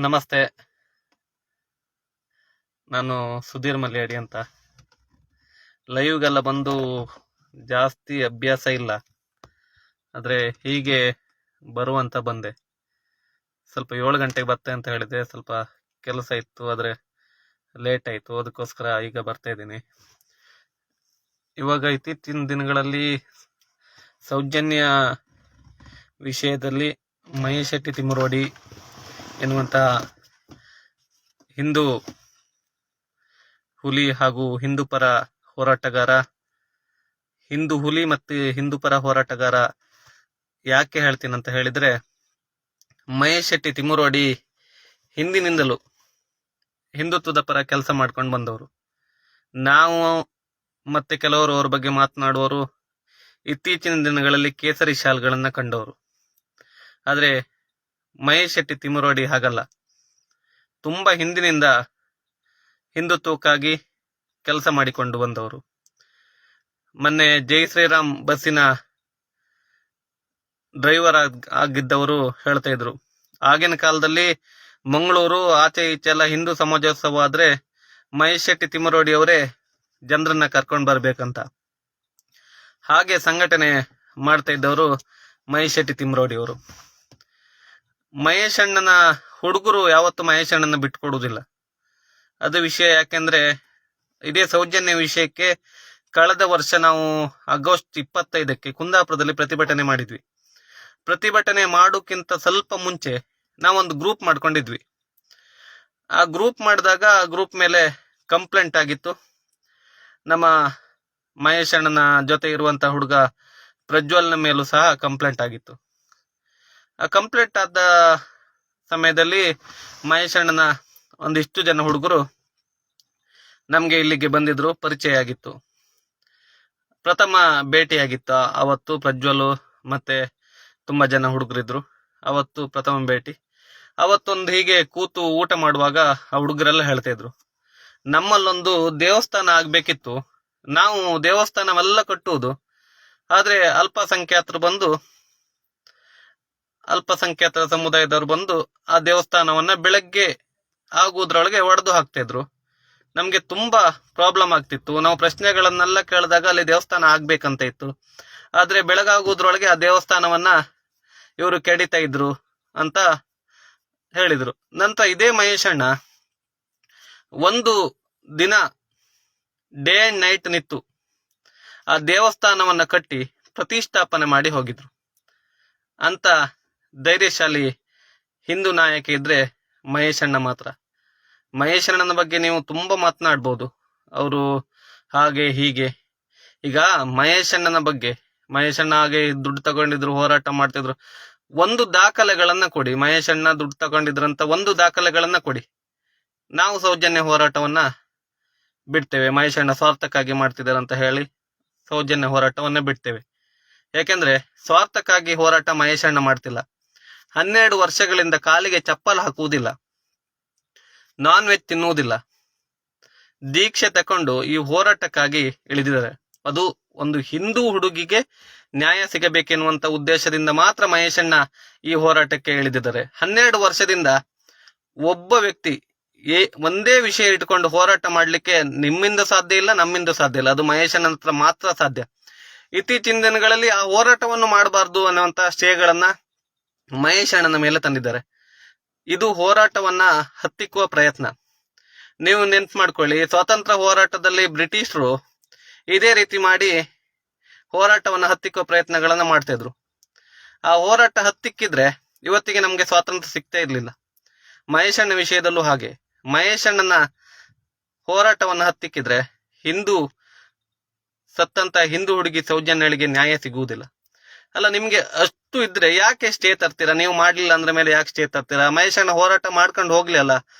ನಮಸ್ತೆ. ನಾನು ಸುಧೀರ್ ಮಲ್ಯಾಡಿ ಅಂತ. ಲೈವ್ಗೆಲ್ಲ ಬಂದು ಜಾಸ್ತಿ ಅಭ್ಯಾಸ ಇಲ್ಲ, ಆದರೆ ಹೀಗೆ ಬರುವಂತ ಬಂದೆ. ಸ್ವಲ್ಪ 7 ಗಂಟೆಗೆ ಬರ್ತೆ ಅಂತ ಹೇಳಿದೆ, ಸ್ವಲ್ಪ ಕೆಲಸ ಇತ್ತು, ಆದರೆ ಲೇಟ್ ಆಯಿತು. ಅದಕ್ಕೋಸ್ಕರ ಈಗ ಬರ್ತಾ ಇದ್ದೀನಿ. ಇವಾಗ ಇತ್ತೀಚಿನ ದಿನಗಳಲ್ಲಿ ಸೌಜನ್ಯ ವಿಷಯದಲ್ಲಿ ಮಹೇಶ್ ಶೆಟ್ಟಿ ತಿಮ್ಮರೋಡಿ ಎನ್ನುವಂಥ ಹಿಂದೂ ಹುಲಿ ಹಾಗೂ ಹಿಂದೂ ಪರ ಹೋರಾಟಗಾರ, ಹಿಂದೂ ಹುಲಿ ಮತ್ತು ಹಿಂದೂ ಪರ ಹೋರಾಟಗಾರ ಯಾಕೆ ಹೇಳ್ತೀನಂತ ಹೇಳಿದ್ರೆ, ಮಹೇಶ್ ಶೆಟ್ಟಿ ತಿಮ್ಮರೋಡಿ ಹಿಂದಿನಿಂದಲೂ ಹಿಂದುತ್ವದ ಪರ ಕೆಲಸ ಮಾಡ್ಕೊಂಡು ಬಂದವರು. ನಾವು ಮತ್ತೆ ಕೆಲವರು ಅವ್ರ ಬಗ್ಗೆ ಮಾತನಾಡುವವರು ಇತ್ತೀಚಿನ ದಿನಗಳಲ್ಲಿ ಕೇಸರಿ ಶಾಲ್ಗಳನ್ನ ಕಂಡವರು. ಆದರೆ ಮಹೇಶ್ ಶೆಟ್ಟಿ ತಿಮ್ಮರೋಡಿ ಹಾಗಲ್ಲ, ತುಂಬಾ ಹಿಂದಿನಿಂದ ಹಿಂದುತ್ವಕ್ಕಾಗಿ ಕೆಲಸ ಮಾಡಿಕೊಂಡು ಬಂದವರು. ಮೊನ್ನೆ ಜೈ ಶ್ರೀರಾಮ್ ಬಸ್ಸಿನ ಡ್ರೈವರ್ ಆಗಿದ್ದವರು ಹೇಳ್ತಾ ಇದ್ರು, ಆಗಿನ ಕಾಲದಲ್ಲಿ ಮಂಗಳೂರು ಆಚೆ ಈಚೆ ಎಲ್ಲ ಹಿಂದೂ ಸಮಾಜೋತ್ಸವ ಆದ್ರೆ ಮಹೇಶ್ ಶೆಟ್ಟಿ ತಿಮ್ಮರೋಡಿ ಅವರೇ ಜನರನ್ನ ಕರ್ಕೊಂಡು ಬರ್ಬೇಕಂತ. ಹಾಗೆ ಸಂಘಟನೆ ಮಾಡ್ತಾ ಇದ್ದವರು ಮಹೇಶ್ ಶೆಟ್ಟಿ ತಿಮ್ಮರೋಡಿ ಅವರು. ಮಹೇಶ್ ಅಣ್ಣನ ಹುಡುಗರು ಯಾವತ್ತು ಮಹೇಶ್ ಅಣ್ಣನ ಬಿಟ್ಕೊಡುವುದಿಲ್ಲ. ಅದು ವಿಷಯ. ಯಾಕೆಂದ್ರೆ ಇದೇ ಸೌಜನ್ಯ ವಿಷಯಕ್ಕೆ ಕಳೆದ ವರ್ಷ ನಾವು ಆಗಸ್ಟ್ 25ಕ್ಕೆ ಕುಂದಾಪುರದಲ್ಲಿ ಪ್ರತಿಭಟನೆ ಮಾಡಿದ್ವಿ. ಪ್ರತಿಭಟನೆ ಮಾಡೋಕ್ಕಿಂತ ಸ್ವಲ್ಪ ಮುಂಚೆ ನಾವೊಂದು ಗ್ರೂಪ್ ಮಾಡ್ಕೊಂಡಿದ್ವಿ. ಆ ಗ್ರೂಪ್ ಮಾಡಿದಾಗ ಆ ಗ್ರೂಪ್ ಮೇಲೆ ಕಂಪ್ಲೇಂಟ್ ಆಗಿತ್ತು. ನಮ್ಮ ಮಹೇಶ್ ಅಣ್ಣನ ಜೊತೆ ಇರುವಂತ ಹುಡುಗ ಪ್ರಜ್ವಲ್ನ ಮೇಲೂ ಸಹ ಕಂಪ್ಲೇಂಟ್ ಆಗಿತ್ತು. ಆ ಕಂಪ್ಲೇಂಟ್ ಆದ ಸಮಯದಲ್ಲಿ ಮಹೇಶ್ ಅಣ್ಣನ ಒಂದಿಷ್ಟು ಜನ ಹುಡುಗರು ನಮ್ಗೆ ಇಲ್ಲಿಗೆ ಬಂದಿದ್ರು, ಪರಿಚಯ ಆಗಿತ್ತು, ಪ್ರಥಮ ಭೇಟಿಯಾಗಿತ್ತು. ಅವತ್ತು ಪ್ರಜ್ವಲ್ ಮತ್ತೆ ತುಂಬಾ ಜನ ಹುಡುಗರಿದ್ರು. ಅವತ್ತು ಪ್ರಥಮ ಭೇಟಿ. ಅವತ್ತೊಂದು ಹೀಗೆ ಕೂತು ಊಟ ಮಾಡುವಾಗ ಆ ಹುಡುಗರೆಲ್ಲ ಹೇಳ್ತಾ ಇದ್ರು, ನಮ್ಮಲ್ಲೊಂದು ದೇವಸ್ಥಾನ ಆಗ್ಬೇಕಿತ್ತು, ನಾವು ದೇವಸ್ಥಾನವೆಲ್ಲ ಕಟ್ಟುವುದು, ಆದ್ರೆ ಅಲ್ಪಸಂಖ್ಯಾತರ ಸಮುದಾಯದವರು ಬಂದು ಆ ದೇವಸ್ಥಾನವನ್ನ ಬೆಳಗ್ಗೆ ಆಗುವುದ್ರೊಳಗೆ ಒಡೆದು ಹಾಕ್ತಾ ಇದ್ರು. ನಮ್ಗೆ ತುಂಬಾ ಪ್ರಾಬ್ಲಮ್ ಆಗ್ತಿತ್ತು. ನಾವು ಪ್ರಶ್ನೆಗಳನ್ನೆಲ್ಲ ಕೇಳಿದಾಗ ಅಲ್ಲಿ ದೇವಸ್ಥಾನ ಆಗ್ಬೇಕಂತ ಇತ್ತು, ಆದ್ರೆ ಬೆಳಗಾಗುವುದ್ರೊಳಗೆ ಆ ದೇವಸ್ಥಾನವನ್ನ ಇವರು ಕೆಡಿತಾ ಇದ್ರು ಅಂತ ಹೇಳಿದ್ರು. ನಂತರ ಇದೇ ಮಹೇಶ್ ಅಣ್ಣ ಒಂದು ದಿನ ಡೇ ಅಂಡ್ ನೈಟ್ ನಿಂತು ಆ ದೇವಸ್ಥಾನವನ್ನ ಕಟ್ಟಿ ಪ್ರತಿಷ್ಠಾಪನೆ ಮಾಡಿ ಹೋಗಿದ್ರು. ಅಂತ ಧೈರ್ಯಶಾಲಿ ಹಿಂದೂ ನಾಯಕ ಇದ್ರೆ ಮಹೇಶ್ ಅಣ್ಣ ಮಾತ್ರ. ಮಹೇಶ್ ಅಣ್ಣನ ಬಗ್ಗೆ ನೀವು ತುಂಬಾ ಮಾತನಾಡ್ಬೋದು, ಅವರು ಹಾಗೆ ಹೀಗೆ. ಈಗ ಮಹೇಶ್ ಅಣ್ಣನ ಬಗ್ಗೆ, ಮಹೇಶ್ ಅಣ್ಣ ಹಾಗೆ ದುಡ್ಡು ತಗೊಂಡಿದ್ರು, ಹೋರಾಟ ಮಾಡ್ತಿದ್ರು, ಒಂದು ದಾಖಲೆಗಳನ್ನ ಕೊಡಿ. ಮಹೇಶ್ ಅಣ್ಣ ದುಡ್ಡು ತಗೊಂಡಿದ್ರಂತ ಒಂದು ದಾಖಲೆಗಳನ್ನ ಕೊಡಿ, ನಾವು ಸೌಜನ್ಯ ಹೋರಾಟವನ್ನ ಬಿಡ್ತೇವೆ. ಮಹೇಶ್ ಅಣ್ಣ ಸ್ವಾರ್ಥಕ್ಕಾಗಿ ಮಾಡ್ತಿದ್ದಾರೆ ಅಂತ ಹೇಳಿ ಸೌಜನ್ಯ ಹೋರಾಟವನ್ನ ಬಿಡ್ತೇವೆ. ಯಾಕೆಂದ್ರೆ ಸ್ವಾರ್ಥಕ್ಕಾಗಿ ಹೋರಾಟ ಮಹೇಶ್ ಅಣ್ಣ ಮಾಡ್ತಿಲ್ಲ. 12 ವರ್ಷಗಳಿಂದ ಕಾಲಿಗೆ ಚಪ್ಪಲ್ ಹಾಕುವುದಿಲ್ಲ, ನಾನ್ ವೆಜ್ ತಿನ್ನುವುದಿಲ್ಲ, ದೀಕ್ಷೆ ತಕೊಂಡು ಈ ಹೋರಾಟಕ್ಕಾಗಿ ಇಳಿದಿದ್ದಾರೆ. ಅದು ಒಂದು ಹಿಂದೂ ಹುಡುಗಿಗೆ ನ್ಯಾಯ ಸಿಗಬೇಕೆನ್ನುವಂತ ಉದ್ದೇಶದಿಂದ ಮಾತ್ರ ಮಹೇಶ್ ಅಣ್ಣ ಈ ಹೋರಾಟಕ್ಕೆ ಇಳಿದಿದ್ದಾರೆ. 12 ವರ್ಷದಿಂದ ಒಬ್ಬ ವ್ಯಕ್ತಿ ಒಂದೇ ವಿಷಯ ಇಟ್ಕೊಂಡು ಹೋರಾಟ ಮಾಡ್ಲಿಕ್ಕೆ ನಿಮ್ಮಿಂದ ಸಾಧ್ಯ ಇಲ್ಲ, ನಮ್ಮಿಂದ ಸಾಧ್ಯ ಇಲ್ಲ. ಅದು ಮಹೇಶ್ ಅಣ್ಣನ ಹತ್ರ ಮಾತ್ರ ಸಾಧ್ಯ. ಇತ್ತೀಚಿನ ದಿನಗಳಲ್ಲಿ ಆ ಹೋರಾಟವನ್ನು ಮಾಡಬಾರ್ದು ಅನ್ನುವಂತ ಸ್ಟೇಗಳನ್ನ ಮಹೇಶ್ ಅಣ್ಣನ ಮೇಲೆ ತಂದಿದ್ದಾರೆ. ಇದು ಹೋರಾಟವನ್ನ ಹತ್ತಿಕ್ಕುವ ಪ್ರಯತ್ನ. ನೀವು ನೆನ್ಪು ಮಾಡ್ಕೊಳ್ಳಿ, ಸ್ವಾತಂತ್ರ್ಯ ಹೋರಾಟದಲ್ಲಿ ಬ್ರಿಟಿಷರು ಇದೇ ರೀತಿ ಮಾಡಿ ಹೋರಾಟವನ್ನ ಹತ್ತಿಕ್ಕುವ ಪ್ರಯತ್ನಗಳನ್ನ ಮಾಡ್ತಾ ಇದ್ರು. ಆ ಹೋರಾಟ ಹತ್ತಿಕ್ಕಿದ್ರೆ ಇವತ್ತಿಗೆ ನಮ್ಗೆ ಸ್ವಾತಂತ್ರ್ಯ ಸಿಗ್ತಾ ಇರ್ಲಿಲ್ಲ. ಮಹೇಶ್ ಅಣ್ಣ ವಿಷಯದಲ್ಲೂ ಹಾಗೆ. ಮಹೇಶ್ ಅಣ್ಣನ ಹೋರಾಟವನ್ನ ಹತ್ತಿಕ್ಕಿದ್ರೆ ಸತ್ತಂತ ಹಿಂದೂ ಹುಡುಗಿ ಸೌಜನ್ಯಳಿಗೆ ನ್ಯಾಯ ಸಿಗುವುದಿಲ್ಲ. ಅಲ್ಲ, ನಿಮ್ಗೆ ಅಷ್ಟು ಇದ್ರೆ ಯಾಕೆ ಸ್ಟೇ ತರ್ತೀರಾ? ನೀವು ಮಾಡ್ಲಿಲ್ಲ ಅಂದ್ರೆ ಮೇಲೆ ಯಾಕೆ ಸ್ಟೇ ತರ್ತೀರಾ? ಮಹೇಶ್ ಅಣ್ಣ ಹೋರಾಟ ಮಾಡ್ಕೊಂಡು ಹೋಗ್ಲಿ ಅಲ್ಲ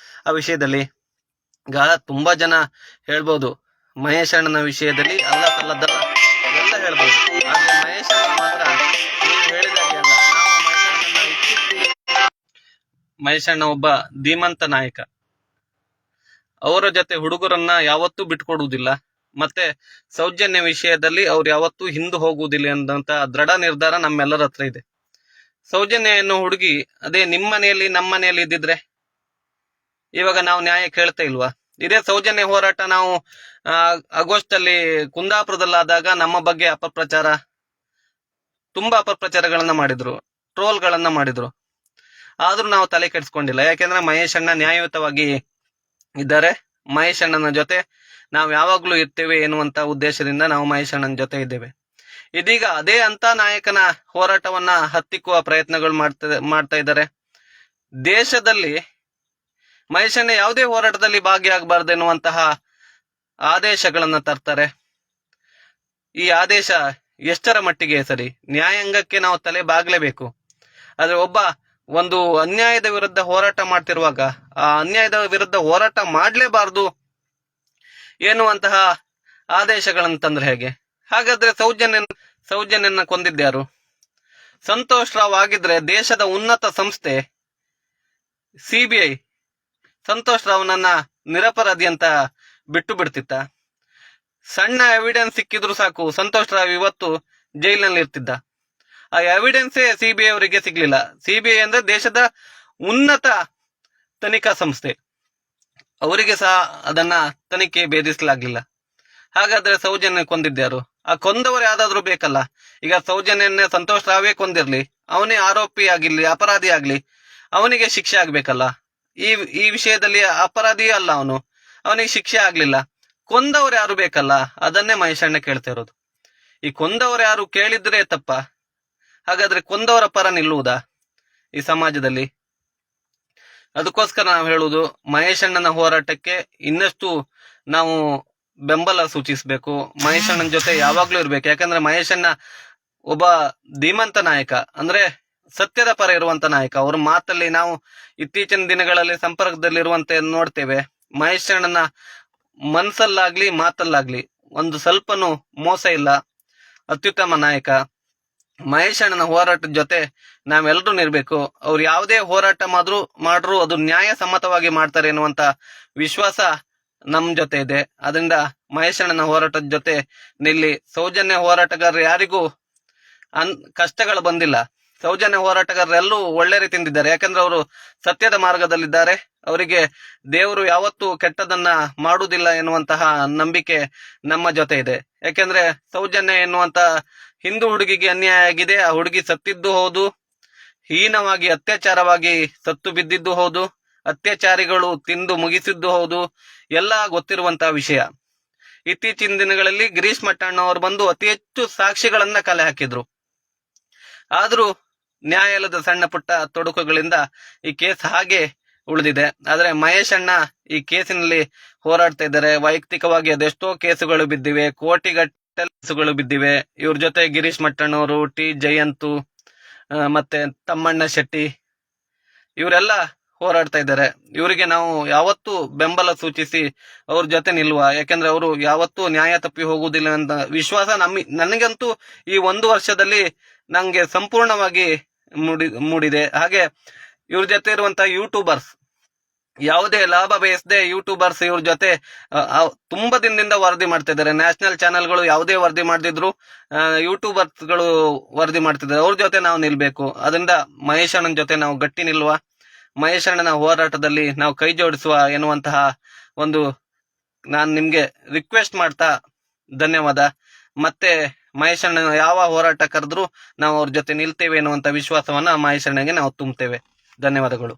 ಆ ವಿಷಯದಲ್ಲಿ. ಈಗ ತುಂಬಾ ಜನ ಹೇಳ್ಬೋದು ಮಹೇಶ್ ಅಣ್ಣನ ವಿಷಯದಲ್ಲಿ ಅಲ್ಲ ಸಲ್ಲದಲ್ಲ ಎಲ್ಲ ಹೇಳ್ಬೋದು, ಆದ್ರೆ ಮಹೇಶ್ ಅಣ್ಣ ಮಾತ್ರ ನೀವು ಹೇಳಿದಾಗೆ ಅಲ್ಲ. ಮಹೇಶ್ ಅಣ್ಣ ಒಬ್ಬ ಧೀಮಂತ ನಾಯಕ. ಅವರ ಜೊತೆ ಹುಡುಗರನ್ನ ಯಾವತ್ತೂ ಬಿಟ್ಕೊಡುವುದಿಲ್ಲ. ಮತ್ತೆ ಸೌಜನ್ಯ ವಿಷಯದಲ್ಲಿ ಅವ್ರು ಯಾವತ್ತೂ ಹಿಂದೆ ಹೋಗುವುದಿಲ್ಲ ಅನ್ನೋಂತ ದೃಢ ನಿರ್ಧಾರ ನಮ್ಮೆಲ್ಲರ ಹತ್ರ ಇದೆ. ಸೌಜನ್ಯ ಎನ್ನುವ ಹುಡುಗಿ ಅದೇ ನಿಮ್ಮ ಮನೆಯಲ್ಲಿ ನಮ್ಮ ಮನೆಯಲ್ಲಿ ಇದ್ದಿದ್ರೆ ಇವಾಗ ನಾವು ನ್ಯಾಯ ಕೇಳ್ತಾ ಇಲ್ವಾ? ಇದೇ ಸೌಜನ್ಯ ಹೋರಾಟ ನಾವು ಆಗಸ್ಟ್ ಅಲ್ಲಿ ಕುಂದಾಪುರದಲ್ಲಾದಾಗ ನಮ್ಮ ಬಗ್ಗೆ ಅಪಪ್ರಚಾರ, ತುಂಬಾ ಅಪಪ್ರಚಾರಗಳನ್ನ ಮಾಡಿದ್ರು, ಟ್ರೋಲ್ಗಳನ್ನ ಮಾಡಿದ್ರು. ಆದ್ರೂ ನಾವು ತಲೆ ಕೆಡಿಸ್ಕೊಂಡಿಲ್ಲ. ಯಾಕೆಂದ್ರೆ ಮಹೇಶ್ ಅಣ್ಣ ನ್ಯಾಯಯುತವಾಗಿ ಇದ್ದಾರೆ. ಮಹೇಶ್ ಅಣ್ಣನ ಜೊತೆ ನಾವು ಯಾವಾಗ್ಲೂ ಇರ್ತೇವೆ ಎನ್ನುವಂತ ಉದ್ದೇಶದಿಂದ ನಾವು ಮಹೇಶ್ ಅಣ್ಣನ ಜೊತೆ ಇದ್ದೇವೆ. ಇದೀಗ ಅದೇ ಅಂತ ನಾಯಕನ ಹೋರಾಟವನ್ನ ಹತ್ತಿಕ್ಕುವ ಪ್ರಯತ್ನಗಳು ಮಾಡ್ತಾ ಇದ್ದಾರೆ. ದೇಶದಲ್ಲಿ ಮಹೇಶ್ ಅಣ್ಣ ಯಾವುದೇ ಹೋರಾಟದಲ್ಲಿ ಭಾಗಿಯಾಗಬಾರ್ದು ಎನ್ನುವಂತಹ ಆದೇಶಗಳನ್ನ ತರ್ತಾರೆ. ಈ ಆದೇಶ ಎಷ್ಟರ ಮಟ್ಟಿಗೆ ಸರಿ? ನ್ಯಾಯಾಂಗಕ್ಕೆ ನಾವು ತಲೆ ಬಾಗ್ಲೇಬೇಕು. ಆದ್ರೆ ಒಂದು ಅನ್ಯಾಯದ ವಿರುದ್ಧ ಹೋರಾಟ ಮಾಡ್ತಿರುವಾಗ ಆ ಅನ್ಯಾಯದ ವಿರುದ್ಧ ಹೋರಾಟ ಮಾಡ್ಲೇಬಾರ್ದು ಎನ್ನುವಂತಹ ಆದೇಶಗಳನ್ನು ತಂದ್ರೆ ಹೇಗೆ? ಹಾಗಾದ್ರೆ ಸೌಜನ್ಯನ ಕೊಂದಿದ್ದ್ಯಾರು? ಸಂತೋಷ್ ರಾವ್ ಆಗಿದ್ರೆ ದೇಶದ ಉನ್ನತ ಸಂಸ್ಥೆ ಸಿಬಿಐ ಸಂತೋಷ್ ರಾವ್ನನ್ನ ನಿರಪರಾಧಿ ಅಂತ ಬಿಟ್ಟು ಬಿಡ್ತಿತ್ತ? ಸಣ್ಣ ಎವಿಡೆನ್ಸ್ ಸಿಕ್ಕಿದ್ರು ಸಾಕು, ಸಂತೋಷ್ ರಾವ್ ಇವತ್ತು ಜೈಲಿನಲ್ಲಿ ಇರ್ತಿದ್ದ. ಆ ಎವಿಡೆನ್ಸೇ ಸಿಬಿಐ ಅವರಿಗೆ ಸಿಗ್ಲಿಲ್ಲ. ಸಿಬಿಐ ಅಂದ್ರೆ ದೇಶದ ಉನ್ನತ ತನಿಖಾ ಸಂಸ್ಥೆ, ಅವರಿಗೆ ಸಹ ಅದನ್ನ ತನಿಖೆ ಭೇದಿಸಲಾಗ್ಲಿಲ್ಲ. ಹಾಗಾದ್ರೆ ಸೌಜನ್ಯ ಕೊಂದಿದ್ದ್ಯಾರು? ಆ ಕೊಂದವರು ಯಾವ್ದಾದ್ರು ಬೇಕಲ್ಲ. ಈಗ ಸೌಜನ್ಯನ್ನೇ ಸಂತೋಷ್ ರಾವೇ ಕೊಂದಿರ್ಲಿ, ಅವನೇ ಆರೋಪಿ ಆಗಿರ್ಲಿ, ಅಪರಾಧಿ ಆಗ್ಲಿ, ಅವನಿಗೆ ಶಿಕ್ಷೆ ಆಗ್ಬೇಕಲ್ಲ. ಈ ವಿಷಯದಲ್ಲಿ ಅಪರಾಧಿ ಅಲ್ಲ ಅವನು, ಅವನಿಗೆ ಶಿಕ್ಷೆ ಆಗ್ಲಿಲ್ಲ. ಕೊಂದವರು ಯಾರು ಬೇಕಲ್ಲ, ಅದನ್ನೇ ಮಹೇಶ್ ಅಣ್ಣ ಕೇಳ್ತಾ ಇರೋದು. ಈ ಕೊಂದವರು ಯಾರು ಕೇಳಿದ್ರೆ ತಪ್ಪ? ಹಾಗಾದ್ರೆ ಕೊಂದವರ ಪರ ನಿಲ್ಲುವುದಾ ಈ ಸಮಾಜದಲ್ಲಿ? ಅದಕ್ಕೋಸ್ಕರ ನಾವು ಹೇಳುವುದು, ಮಹೇಶ್ ಅಣ್ಣನ ಹೋರಾಟಕ್ಕೆ ಇನ್ನಷ್ಟು ನಾವು ಬೆಂಬಲ ಸೂಚಿಸಬೇಕು. ಮಹೇಶ್ ಅಣ್ಣನ ಜೊತೆ ಯಾವಾಗ್ಲೂ ಇರ್ಬೇಕು. ಯಾಕಂದ್ರೆ ಮಹೇಶ್ ಅಣ್ಣ ಒಬ್ಬ ಧೀಮಂತ ನಾಯಕ, ಅಂದ್ರೆ ಸತ್ಯದ ಪರ ಇರುವಂತ ನಾಯಕ. ಅವ್ರ ಮಾತಲ್ಲಿ ನಾವು ಇತ್ತೀಚಿನ ದಿನಗಳಲ್ಲಿ ಸಂಪರ್ಕದಲ್ಲಿರುವಂತೆ ನೋಡ್ತೇವೆ. ಮಹೇಶ್ ಅಣ್ಣನ ಮನ್ಸಲ್ಲಾಗ್ಲಿ ಮಾತಲ್ಲಾಗ್ಲಿ ಒಂದು ಸ್ವಲ್ಪನೂ ಮೋಸ ಇಲ್ಲ. ಅತ್ಯುತ್ತಮ ನಾಯಕ. ಮಹೇಶ್ ಅಣ್ಣನ ಹೋರಾಟದ ಜೊತೆ ನಾವೆಲ್ಲರೂ ನಿಲ್ಬೇಕು. ಅವ್ರು ಯಾವುದೇ ಹೋರಾಟ ಮಾಡ್ರು ಅದು ನ್ಯಾಯ ಸಮ್ಮತವಾಗಿ ಮಾಡ್ತಾರೆ ಎನ್ನುವಂತ ವಿಶ್ವಾಸ ನಮ್ ಜೊತೆ ಇದೆ. ಅದರಿಂದ ಮಹೇಶ್ ಅಣ್ಣನ ಹೋರಾಟದ ಜೊತೆ ನಿಲ್ಲಿ. ಸೌಜನ್ಯ ಹೋರಾಟಗಾರರು ಯಾರಿಗೂ ಕಷ್ಟಗಳು ಬಂದಿಲ್ಲ. ಸೌಜನ್ಯ ಹೋರಾಟಗಾರರೆಲ್ಲೂ ಒಳ್ಳೆ ರೀತಿಯಿಂದ ಇದ್ದಾರೆ. ಯಾಕಂದ್ರೆ ಅವರು ಸತ್ಯದ ಮಾರ್ಗದಲ್ಲಿದ್ದಾರೆ. ಅವರಿಗೆ ದೇವರು ಯಾವತ್ತೂ ಕೆಟ್ಟದನ್ನ ಮಾಡುವುದಿಲ್ಲ ಎನ್ನುವಂತಹ ನಂಬಿಕೆ ನಮ್ಮ ಜೊತೆ ಇದೆ. ಯಾಕೆಂದ್ರೆ ಸೌಜನ್ಯ ಎನ್ನುವಂತ ಹಿಂದೂ ಹುಡುಗಿಗೆ ಅನ್ಯಾಯ ಆಗಿದೆ. ಆ ಹುಡುಗಿ ಸತ್ತಿದ್ದು ಹೌದು, ಹೀನವಾಗಿ ಅತ್ಯಾಚಾರವಾಗಿ ಸತ್ತು ಬಿದ್ದಿದ್ದು ಹೌದು, ಅತ್ಯಾಚಾರಿಗಳು ತಿಂದು ಮುಗಿಸಿದ್ದು ಹೌದು, ಎಲ್ಲ ಗೊತ್ತಿರುವಂತಹ ವಿಷಯ. ಇತ್ತೀಚಿನ ದಿನಗಳಲ್ಲಿ ಗಿರೀಶ್ ಮಟ್ಟಣ್ಣ ಅವರು ಬಂದು ಅತಿ ಹೆಚ್ಚು ಸಾಕ್ಷಿಗಳನ್ನ ಕಲೆ ಹಾಕಿದ್ರು. ಆದ್ರೂ ನ್ಯಾಯಾಲಯದ ಸಣ್ಣ ಪುಟ್ಟ ತೊಡಕುಗಳಿಂದ ಈ ಕೇಸ್ ಹಾಗೆ ಉಳಿದಿದೆ. ಆದ್ರೆ ಮಹೇಶ್ ಅಣ್ಣ ಈ ಕೇಸಿನಲ್ಲಿ ಹೋರಾಡ್ತಾ ಇದ್ದಾರೆ. ವೈಯಕ್ತಿಕವಾಗಿ ಅದೆಷ್ಟೋ ಕೇಸುಗಳು ಬಿದ್ದಿವೆ, ಕೋಟಿಗಟ್ಟಲೆ ಕೇಸುಗಳು ಬಿದ್ದಿವೆ. ಇವ್ರ ಜೊತೆ ಗಿರೀಶ್ ಮಟ್ಟಣ್ಣವರು, ಟಿ ಜಯಂತು, ಮತ್ತೆ ತಮ್ಮಣ್ಣ ಶೆಟ್ಟಿ, ಇವರೆಲ್ಲ ಹೋರಾಡ್ತಾ ಇದ್ದಾರೆ. ಇವರಿಗೆ ನಾವು ಯಾವತ್ತೂ ಬೆಂಬಲ ಸೂಚಿಸಿ ಅವ್ರ ಜೊತೆ ನಿಲ್ಲುವ. ಯಾಕಂದ್ರೆ ಅವರು ಯಾವತ್ತೂ ನ್ಯಾಯ ತಪ್ಪಿ ಹೋಗುವುದಿಲ್ಲ ಅಂತ ವಿಶ್ವಾಸ ನನಗಂತೂ ಈ 1 ವರ್ಷದಲ್ಲಿ ನಂಗೆ ಸಂಪೂರ್ಣವಾಗಿ ಮೂಡಿದೆ. ಹಾಗೆ ಇವ್ರ ಜೊತೆ ಇರುವಂತಹ ಯೂಟ್ಯೂಬರ್ಸ್, ಯಾವುದೇ ಲಾಭ ಬಯಸದೆ ಯೂಟ್ಯೂಬರ್ಸ್ ಇವ್ರ ಜೊತೆ ತುಂಬಾ ದಿನದಿಂದ ವರದಿ ಮಾಡ್ತಾ ಇದ್ದಾರೆ. ನ್ಯಾಷನಲ್ ಚಾನೆಲ್ಗಳು ಯಾವುದೇ ವರದಿ ಮಾಡ್ತಿದ್ರು, ಯೂಟ್ಯೂಬರ್ಸ್ ಗಳು ವರದಿ ಮಾಡ್ತಿದ್ದಾರೆ. ಅವ್ರ ಜೊತೆ ನಾವು ನಿಲ್ಬೇಕು. ಅದರಿಂದ ಮಹೇಶ್ ಅಣ್ಣನ ಜೊತೆ ನಾವು ಗಟ್ಟಿ ನಿಲ್ಲುವ. ಮಹೇಶ್ ಅಣ್ಣನ ಹೋರಾಟದಲ್ಲಿ ನಾವು ಕೈ ಜೋಡಿಸುವ ಎನ್ನುವಂತಹ ಒಂದು ನಾನು ನಿಮ್ಗೆ ರಿಕ್ವೆಸ್ಟ್ ಮಾಡ್ತಾ ಧನ್ಯವಾದ. ಮತ್ತೆ ಮಹೇಶ್ ಅಣ್ಣ ಯಾವ ಹೋರಾಟ ಕರೆದ್ರು ನಾವು ಅವ್ರ ಜೊತೆ ನಿಲ್ತೇವೆ ಎನ್ನುವಂತ ವಿಶ್ವಾಸವನ್ನ ಮಹೇಶ್ ಅಣ್ಣಗೆ ನಾವು ತುಂಬುತ್ತೇವೆ. ಧನ್ಯವಾದಗಳು.